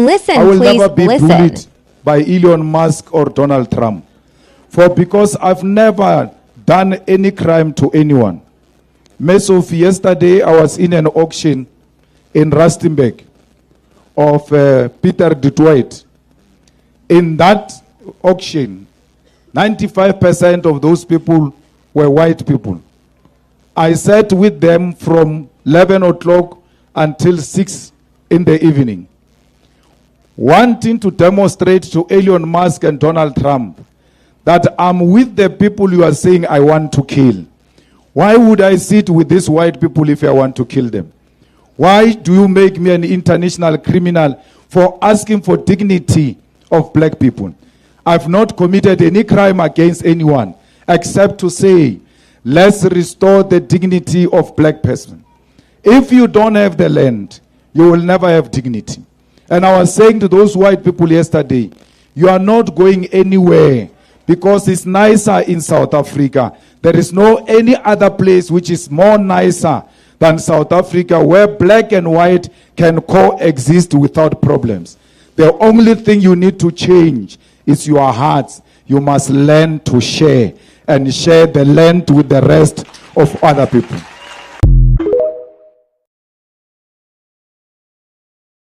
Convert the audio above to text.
Listen, I will please never be listen. bullied by Elon Musk or Donald Trump. Because I've never done any crime to anyone. Sophie, yesterday I was in an auction in Rustenburg of Peter de Dwight. In that auction, 95% of those people were white people. I sat with them from 11 o'clock until 6 in the evening, wanting to demonstrate to Elon Musk and Donald Trump that I'm with the people you are saying I want to kill. Why would I sit with these white people if I want to kill them? Why do you make me an international criminal for asking for dignity of black people? I've not committed any crime against anyone except to say, let's restore the dignity of black person. If you don't have the land, you will never have dignity. And I was saying to those white people yesterday, you are not going anywhere because it's nicer in South Africa. There is no any other place which is more nicer than South Africa, where black and white can coexist without problems. The only thing you need to change is your hearts. You must learn to share and share the land with the rest of other people.